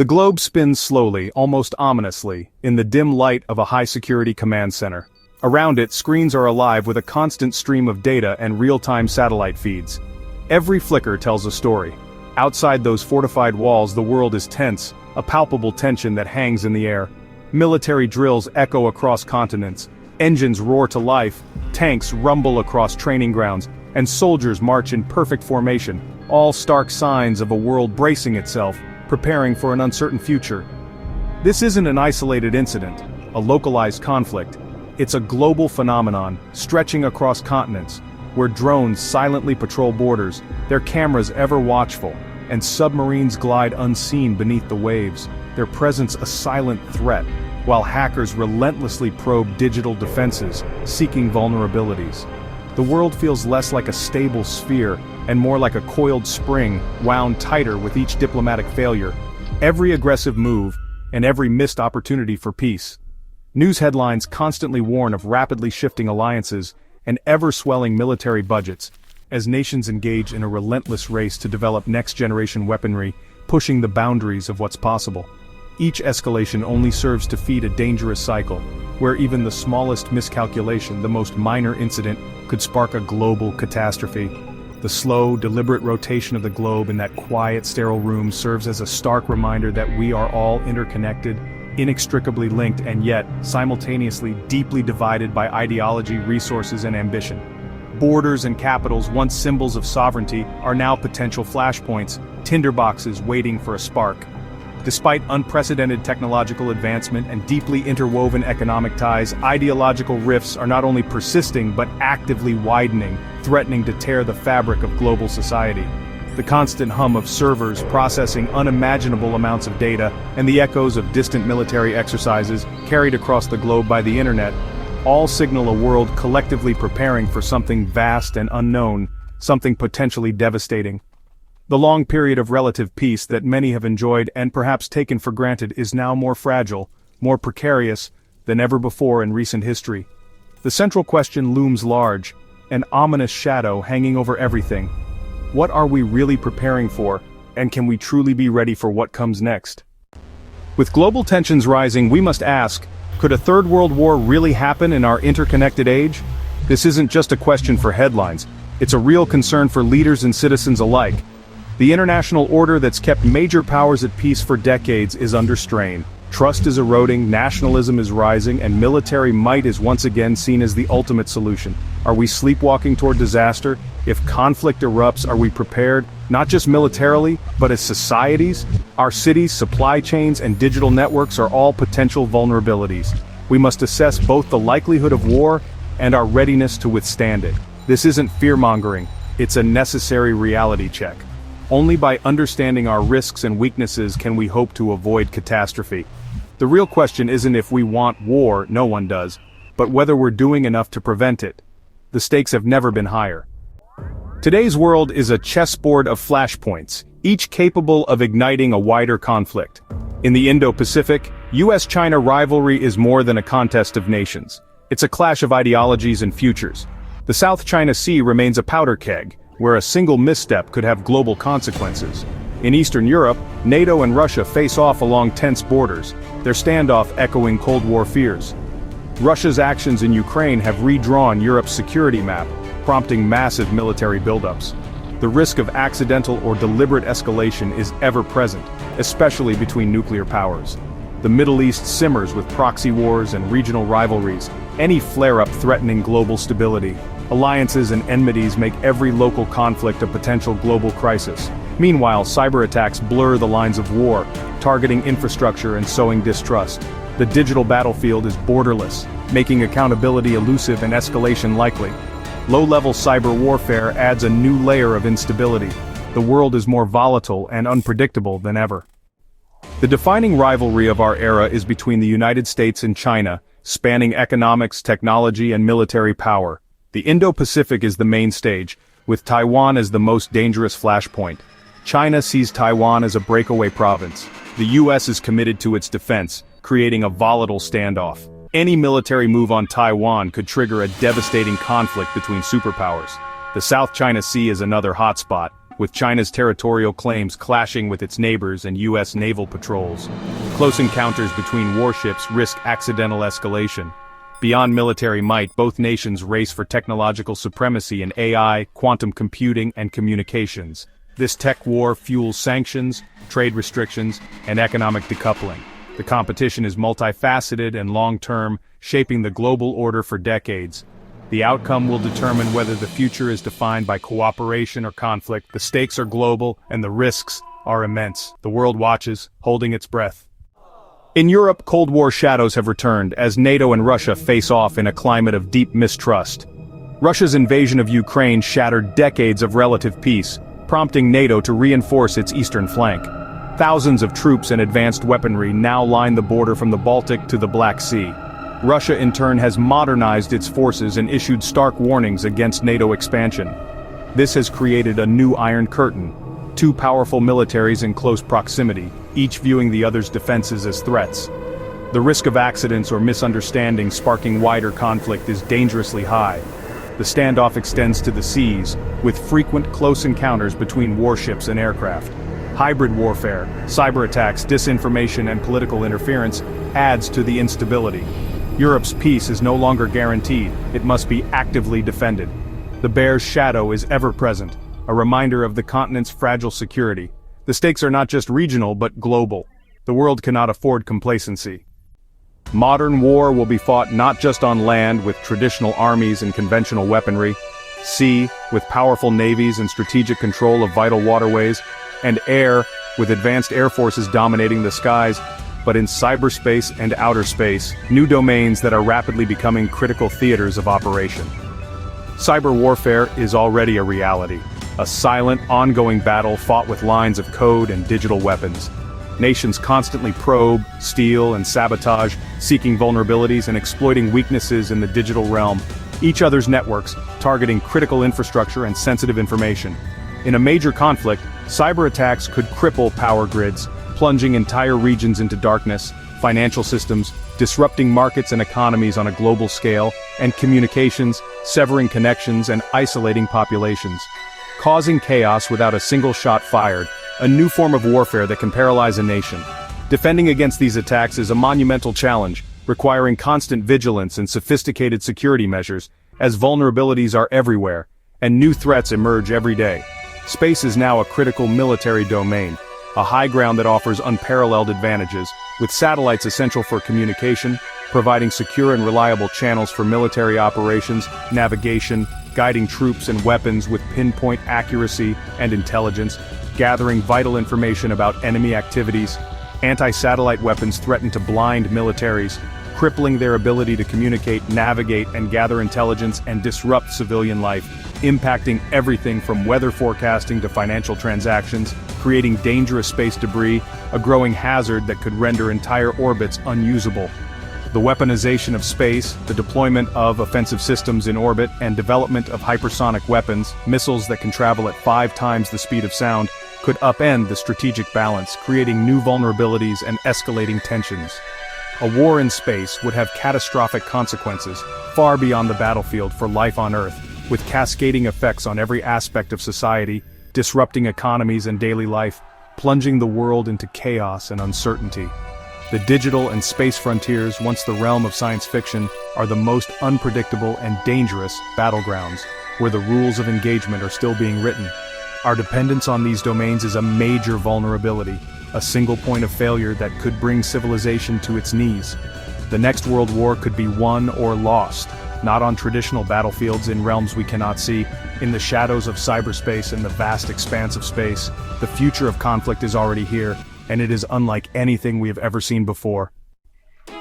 The globe spins slowly, almost ominously, in the dim light of a high-security command center. Around it, screens are alive with a constant stream of data and real-time satellite feeds. Every flicker tells a story. Outside those fortified walls, the world is tense, a palpable tension that hangs in the air. Military drills echo across continents, engines roar to life, tanks rumble across training grounds, and soldiers march in perfect formation, all stark signs of a world bracing itself, preparing for an uncertain future. This isn't an isolated incident, a localized conflict. It's a global phenomenon, stretching across continents, where drones silently patrol borders, their cameras ever watchful, and submarines glide unseen beneath the waves, their presence a silent threat, while hackers relentlessly probe digital defenses, seeking vulnerabilities. The world feels less like a stable sphere, and more like a coiled spring, wound tighter with each diplomatic failure, every aggressive move, and every missed opportunity for peace. News headlines constantly warn of rapidly shifting alliances and ever-swelling military budgets, as nations engage in a relentless race to develop next-generation weaponry, pushing the boundaries of what's possible. Each escalation only serves to feed a dangerous cycle, where even the smallest miscalculation, the most minor incident, could spark a global catastrophe. The slow, deliberate rotation of the globe in that quiet, sterile room serves as a stark reminder that we are all interconnected, inextricably linked, and yet, simultaneously deeply divided by ideology, resources, and ambition. Borders and capitals, once symbols of sovereignty, are now potential flashpoints, tinderboxes waiting for a spark. Despite unprecedented technological advancement and deeply interwoven economic ties, ideological rifts are not only persisting but actively widening, threatening to tear the fabric of global society. The constant hum of servers processing unimaginable amounts of data, and the echoes of distant military exercises carried across the globe by the internet, all signal a world collectively preparing for something vast and unknown, something potentially devastating. The long period of relative peace that many have enjoyed and perhaps taken for granted is now more fragile, more precarious than ever before in recent history. The central question looms large, an ominous shadow hanging over everything. What are we really preparing for, and can we truly be ready for what comes next? With global tensions rising, we must ask, could a third world war really happen in our interconnected age? This isn't just a question for headlines, it's a real concern for leaders and citizens alike. The international order that's kept major powers at peace for decades is under strain. Trust is eroding, nationalism is rising, and military might is once again seen as the ultimate solution. Are we sleepwalking toward disaster? If conflict erupts, are we prepared, not just militarily, but as societies? Our cities, supply chains, and digital networks are all potential vulnerabilities. We must assess both the likelihood of war and our readiness to withstand it. This isn't fear-mongering, it's a necessary reality check. Only by understanding our risks and weaknesses can we hope to avoid catastrophe. The real question isn't if we want war, no one does, but whether we're doing enough to prevent it. The stakes have never been higher. Today's world is a chessboard of flashpoints, each capable of igniting a wider conflict. In the Indo-Pacific, US-China rivalry is more than a contest of nations. It's a clash of ideologies and futures. The South China Sea remains a powder keg, where a single misstep could have global consequences. In Eastern Europe, NATO and Russia face off along tense borders, their standoff echoing Cold War fears. Russia's actions in Ukraine have redrawn Europe's security map, prompting massive military buildups. The risk of accidental or deliberate escalation is ever present, especially between nuclear powers. The Middle East simmers with proxy wars and regional rivalries, any flare-up threatening global stability. Alliances and enmities make every local conflict a potential global crisis. Meanwhile, cyber attacks blur the lines of war, targeting infrastructure and sowing distrust. The digital battlefield is borderless, making accountability elusive and escalation likely. Low-level cyber warfare adds a new layer of instability. The world is more volatile and unpredictable than ever. The defining rivalry of our era is between the United States and China, spanning economics, technology, and military power. The Indo-Pacific is the main stage, with Taiwan as the most dangerous flashpoint. China sees Taiwan as a breakaway province. The US is committed to its defense, creating a volatile standoff. Any military move on Taiwan could trigger a devastating conflict between superpowers. The South China Sea is another hotspot, with China's territorial claims clashing with its neighbors and U.S. naval patrols. Close encounters between warships risk accidental escalation. Beyond military might, both nations race for technological supremacy in AI, quantum computing, and communications. This tech war fuels sanctions, trade restrictions, and economic decoupling. The competition is multifaceted and long-term, shaping the global order for decades. The outcome will determine whether the future is defined by cooperation or conflict. The stakes are global, and the risks are immense. The world watches, holding its breath. In Europe, Cold War shadows have returned as NATO and Russia face off in a climate of deep mistrust. Russia's invasion of Ukraine shattered decades of relative peace, prompting NATO to reinforce its eastern flank. Thousands of troops and advanced weaponry now line the border from the Baltic to the Black Sea. Russia in turn has modernized its forces and issued stark warnings against NATO expansion. This has created a new Iron Curtain, two powerful militaries in close proximity, each viewing the other's defenses as threats. The risk of accidents or misunderstandings sparking wider conflict is dangerously high. The standoff extends to the seas, with frequent close encounters between warships and aircraft. Hybrid warfare, cyber attacks, disinformation, and political interference adds to the instability. Europe's peace is no longer guaranteed, it must be actively defended. The bear's shadow is ever present, a reminder of the continent's fragile security. The stakes are not just regional but global. The world cannot afford complacency. Modern war will be fought not just on land with traditional armies and conventional weaponry, sea with powerful navies and strategic control of vital waterways, and air with advanced air forces dominating the skies, but in cyberspace and outer space, new domains that are rapidly becoming critical theaters of operation. Cyber warfare is already a reality, a silent, ongoing battle fought with lines of code and digital weapons. Nations constantly probe, steal, and sabotage, seeking vulnerabilities and exploiting weaknesses in the digital realm, each other's networks, targeting critical infrastructure and sensitive information. In a major conflict, cyber attacks could cripple power grids, plunging entire regions into darkness, financial systems, disrupting markets and economies on a global scale, and communications, severing connections and isolating populations. Causing chaos without a single shot fired, a new form of warfare that can paralyze a nation. Defending against these attacks is a monumental challenge, requiring constant vigilance and sophisticated security measures, as vulnerabilities are everywhere, and new threats emerge every day. Space is now a critical military domain, a high ground that offers unparalleled advantages, with satellites essential for communication, providing secure and reliable channels for military operations, navigation, guiding troops and weapons with pinpoint accuracy and intelligence, gathering vital information about enemy activities. Anti-satellite weapons threaten to blind militaries, crippling their ability to communicate, navigate, and gather intelligence and disrupt civilian life, impacting everything from weather forecasting to financial transactions, creating dangerous space debris, a growing hazard that could render entire orbits unusable. The weaponization of space, the deployment of offensive systems in orbit, and development of hypersonic weapons, missiles that can travel at 5 times the speed of sound, could upend the strategic balance, creating new vulnerabilities and escalating tensions. A war in space would have catastrophic consequences, far beyond the battlefield for life on Earth, with cascading effects on every aspect of society, disrupting economies and daily life, plunging the world into chaos and uncertainty. The digital and space frontiers, once the realm of science fiction, are the most unpredictable and dangerous battlegrounds, where the rules of engagement are still being written. Our dependence on these domains is a major vulnerability, a single point of failure that could bring civilization to its knees. The next world war could be won or lost, not on traditional battlefields in realms we cannot see, in the shadows of cyberspace and the vast expanse of space. The future of conflict is already here, and it is unlike anything we have ever seen before.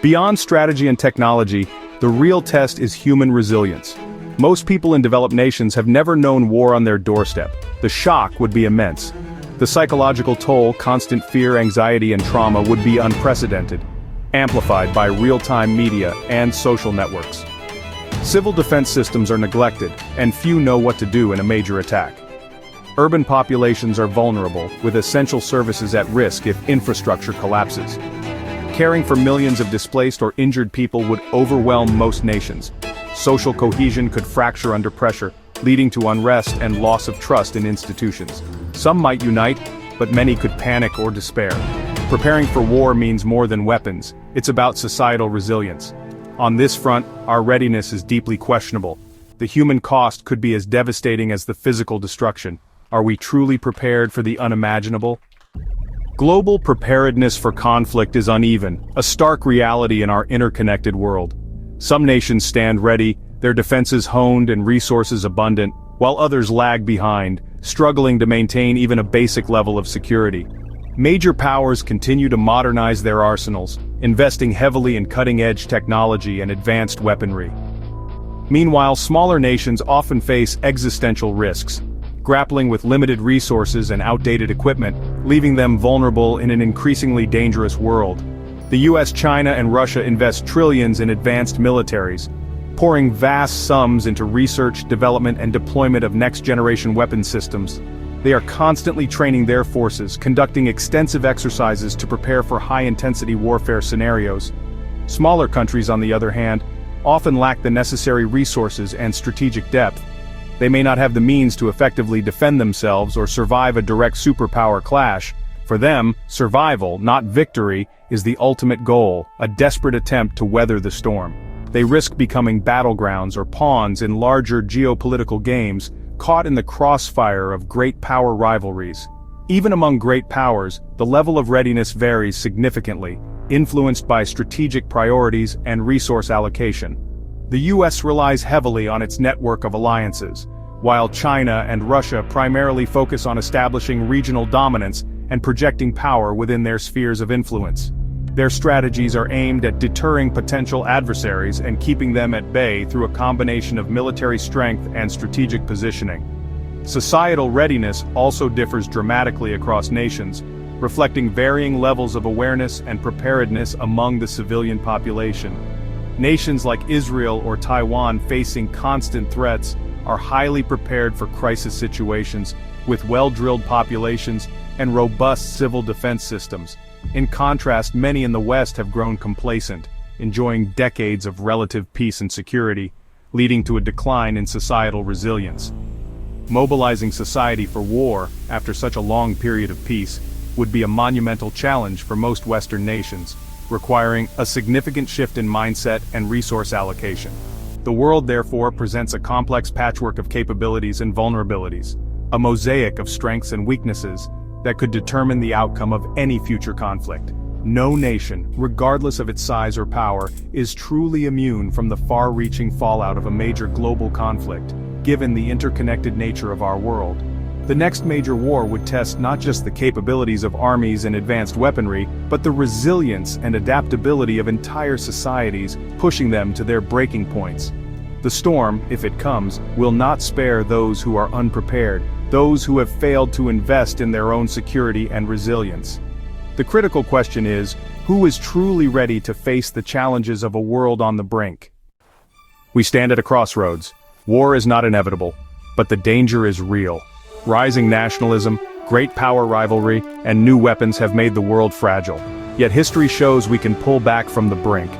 Beyond strategy and technology, the real test is human resilience. Most people in developed nations have never known war on their doorstep. The shock would be immense. The psychological toll, constant fear, anxiety, and trauma would be unprecedented, amplified by real-time media and social networks. Civil defense systems are neglected, and few know what to do in a major attack. Urban populations are vulnerable, with essential services at risk if infrastructure collapses. Caring for millions of displaced or injured people would overwhelm most nations. Social cohesion could fracture under pressure, leading to unrest and loss of trust in institutions. Some might unite, but many could panic or despair. Preparing for war means more than weapons, it's about societal resilience. On this front, our readiness is deeply questionable. The human cost could be as devastating as the physical destruction. Are we truly prepared for the unimaginable? Global preparedness for conflict is uneven, a stark reality in our interconnected world. Some nations stand ready, their defenses honed and resources abundant, while others lag behind, struggling to maintain even a basic level of security. Major powers continue to modernize their arsenals, investing heavily in cutting-edge technology and advanced weaponry. Meanwhile, smaller nations often face existential risks, grappling with limited resources and outdated equipment, leaving them vulnerable in an increasingly dangerous world. The US, China, and Russia invest trillions in advanced militaries, pouring vast sums into research, development, and deployment of next-generation weapon systems. They are constantly training their forces, conducting extensive exercises to prepare for high-intensity warfare scenarios. Smaller countries, on the other hand, often lack the necessary resources and strategic depth. They may not have the means to effectively defend themselves or survive a direct superpower clash. For them, survival, not victory, is the ultimate goal, a desperate attempt to weather the storm. They risk becoming battlegrounds or pawns in larger geopolitical games, caught in the crossfire of great power rivalries. Even among great powers, the level of readiness varies significantly, influenced by strategic priorities and resource allocation. The US relies heavily on its network of alliances, while China and Russia primarily focus on establishing regional dominance and projecting power within their spheres of influence. Their strategies are aimed at deterring potential adversaries and keeping them at bay through a combination of military strength and strategic positioning. Societal readiness also differs dramatically across nations, reflecting varying levels of awareness and preparedness among the civilian population. Nations like Israel or Taiwan, facing constant threats, are highly prepared for crisis situations, with well-drilled populations and robust civil defense systems. In contrast, many in the West have grown complacent, enjoying decades of relative peace and security, leading to a decline in societal resilience. Mobilizing society for war, after such a long period of peace, would be a monumental challenge for most Western nations, requiring a significant shift in mindset and resource allocation. The world, therefore, presents a complex patchwork of capabilities and vulnerabilities, a mosaic of strengths and weaknesses that could determine the outcome of any future conflict. No nation, regardless of its size or power, is truly immune from the far-reaching fallout of a major global conflict, given the interconnected nature of our world. The next major war would test not just the capabilities of armies and advanced weaponry, but the resilience and adaptability of entire societies, pushing them to their breaking points. The storm, if it comes, will not spare those who are unprepared, those who have failed to invest in their own security and resilience. The critical question is, who is truly ready to face the challenges of a world on the brink? We stand at a crossroads. War is not inevitable, but the danger is real. Rising nationalism, great power rivalry, and new weapons have made the world fragile. Yet history shows we can pull back from the brink.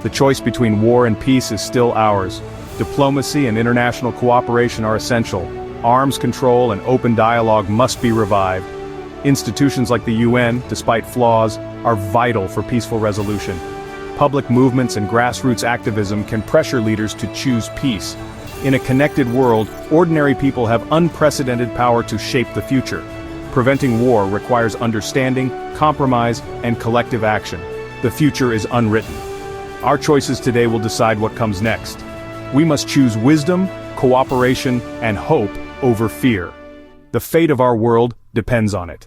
The choice between war and peace is still ours. Diplomacy and international cooperation are essential. Arms control and open dialogue must be revived. Institutions like the UN, despite flaws, are vital for peaceful resolution. Public movements and grassroots activism can pressure leaders to choose peace. In a connected world, ordinary people have unprecedented power to shape the future. Preventing war requires understanding, compromise, and collective action. The future is unwritten. Our choices today will decide what comes next. We must choose wisdom, cooperation, and hope over fear. The fate of our world depends on it.